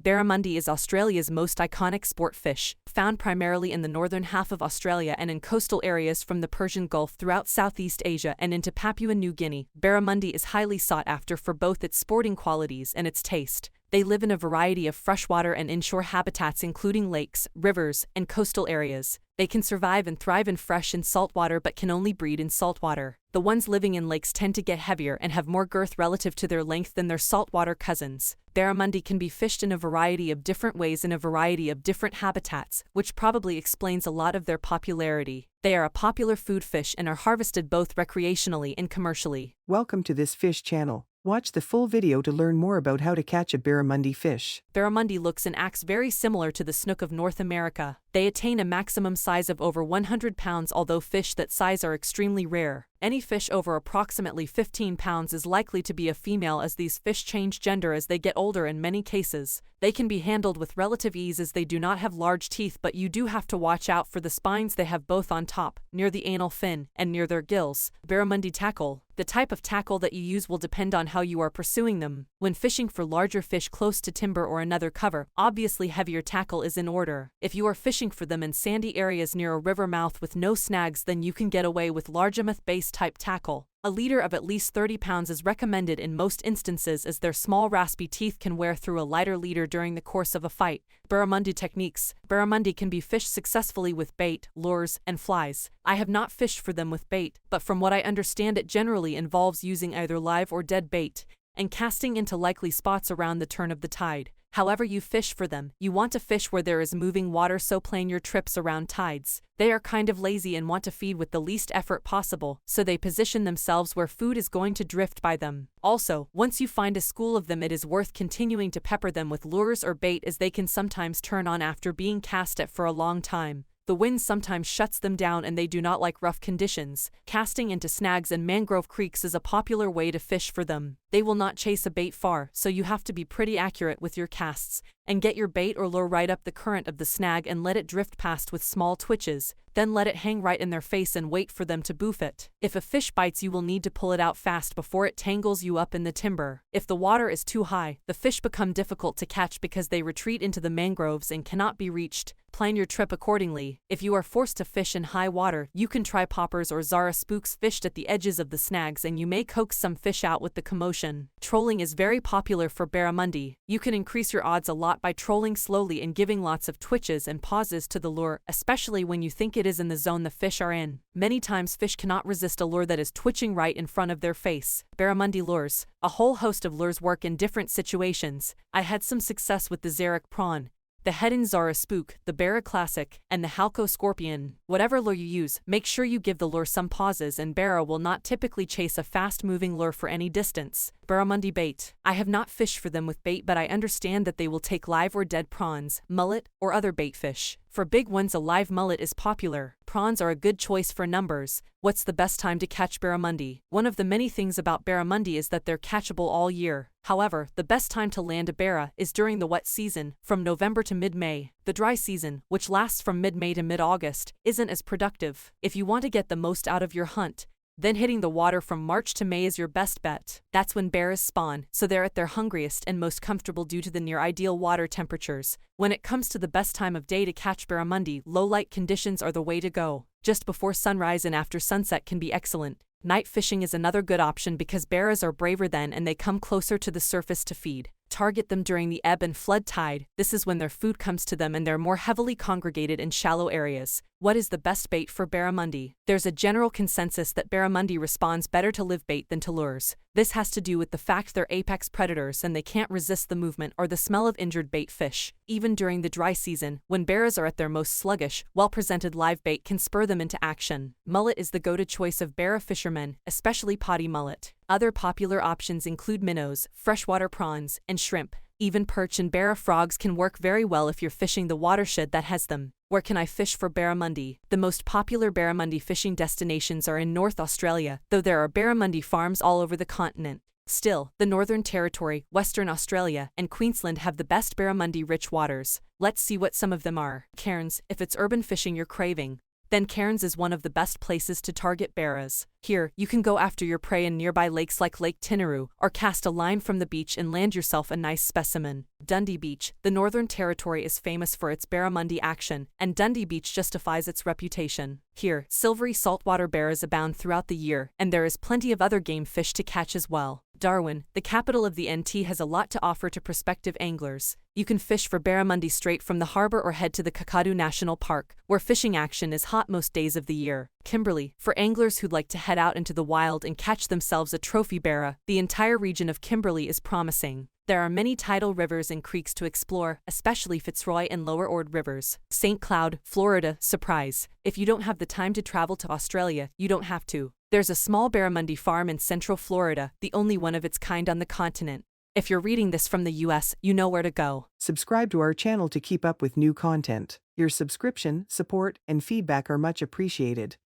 Barramundi is Australia's most iconic sport fish, found primarily in the northern half of Australia and in coastal areas from the Persian Gulf throughout Southeast Asia and into Papua New Guinea. Barramundi is highly sought after for both its sporting qualities and its taste. They live in a variety of freshwater and inshore habitats including lakes, rivers, and coastal areas. They can survive and thrive in fresh and saltwater but can only breed in saltwater. The ones living in lakes tend to get heavier and have more girth relative to their length than their saltwater cousins. Barramundi can be fished in a variety of different ways in a variety of different habitats, which probably explains a lot of their popularity. They are a popular food fish and are harvested both recreationally and commercially. Welcome to this fish channel. Watch the full video to learn more about how to catch a barramundi fish. Barramundi looks and acts very similar to the snook of North America. They attain a maximum size of over 100 pounds, although fish that size are extremely rare. Any fish over approximately 15 pounds is likely to be a female, as these fish change gender as they get older in many cases. They can be handled with relative ease as they do not have large teeth, but you do have to watch out for the spines they have both on top, near the anal fin, and near their gills. Barramundi tackle. The type of tackle that you use will depend on how you are pursuing them. When fishing for larger fish close to timber or another cover, obviously heavier tackle is in order. If you are fishing for them in sandy areas near a river mouth with no snags, then you can get away with largemouth-based type tackle. A leader of at least 30 pounds is recommended in most instances, as their small raspy teeth can wear through a lighter leader during the course of a fight. Barramundi techniques. Barramundi can be fished successfully with bait, lures, and flies. I have not fished for them with bait, but from what I understand it generally involves using either live or dead bait, and casting into likely spots around the turn of the tide. However you fish for them, you want to fish where there is moving water, so plan your trips around tides. They are kind of lazy and want to feed with the least effort possible, so they position themselves where food is going to drift by them. Also, once you find a school of them, it is worth continuing to pepper them with lures or bait, as they can sometimes turn on after being cast at for a long time. The wind sometimes shuts them down and they do not like rough conditions. Casting into snags and mangrove creeks is a popular way to fish for them. They will not chase a bait far, so you have to be pretty accurate with your casts, and get your bait or lure right up the current of the snag and let it drift past with small twitches. Then let it hang right in their face and wait for them to boof it. If a fish bites, you will need to pull it out fast before it tangles you up in the timber. If the water is too high, the fish become difficult to catch because they retreat into the mangroves and cannot be reached. Plan your trip accordingly. If you are forced to fish in high water, you can try poppers or Zara spooks fished at the edges of the snags, and you may coax some fish out with the commotion. Trolling is very popular for barramundi. You can increase your odds a lot by trolling slowly and giving lots of twitches and pauses to the lure, especially when you think it is in the zone the fish are in. Many times fish cannot resist a lure that is twitching right in front of their face. Barramundi lures. A whole host of lures work in different situations. I had some success with the Xeric prawn, the Heddon Zara spook, the Barra Classic, and the Halco Scorpion. Whatever lure you use, make sure you give the lure some pauses, and Barra will not typically chase a fast-moving lure for any distance. Barramundi bait. I have not fished for them with bait, but I understand that they will take live or dead prawns, mullet, or other bait fish. For big ones, a live mullet is popular. Prawns are a good choice for numbers. What's the best time to catch barramundi? One of the many things about barramundi is that they're catchable all year. However, the best time to land a barra is during the wet season, from November to mid-May. The dry season, which lasts from mid-May to mid-August, isn't as productive. If you want to get the most out of your hunt, then hitting the water from March to May is your best bet. That's when barras spawn, so they're at their hungriest and most comfortable due to the near-ideal water temperatures. When it comes to the best time of day to catch barramundi, low-light conditions are the way to go. Just before sunrise and after sunset can be excellent. Night fishing is another good option because barras are braver then and they come closer to the surface to feed. Target them during the ebb and flood tide. This is when their food comes to them and they're more heavily congregated in shallow areas. What is the best bait for barramundi? There's a general consensus that barramundi responds better to live bait than to lures. This has to do with the fact they're apex predators and they can't resist the movement or the smell of injured bait fish. Even during the dry season, when barras are at their most sluggish, well-presented live bait can spur them into action. Mullet is the go-to choice of barra fishermen, especially potty mullet. Other popular options include minnows, freshwater prawns, and shrimp. Even perch and barra frogs can work very well if you're fishing the watershed that has them. Where can I fish for barramundi? The most popular barramundi fishing destinations are in North Australia, though there are barramundi farms all over the continent. Still, the Northern Territory, Western Australia, and Queensland have the best barramundi-rich waters. Let's see what some of them are. Cairns, if it's urban fishing you're craving. then Cairns is one of the best places to target beras. Here, you can go after your prey in nearby lakes like Lake Tinaroo, or cast a line from the beach and land yourself a nice specimen. Dundee Beach. The Northern Territory is famous for its barramundi action, and Dundee Beach justifies its reputation. Here, silvery saltwater beras abound throughout the year, and there is plenty of other game fish to catch as well. Darwin, the capital of the NT, has a lot to offer to prospective anglers. You can fish for barramundi straight from the harbor or head to the Kakadu National Park, where fishing action is hot most days of the year. Kimberley, for anglers who'd like to head out into the wild and catch themselves a trophy barra, the entire region of Kimberley is promising. There are many tidal rivers and creeks to explore, especially Fitzroy and Lower Ord rivers. St. Cloud, Florida, surprise. If you don't have the time to travel to Australia, you don't have to. There's a small barramundi farm in Central Florida, the only one of its kind on the continent. If you're reading this from the US, you know where to go. Subscribe to our channel to keep up with new content. Your subscription, support, and feedback are much appreciated.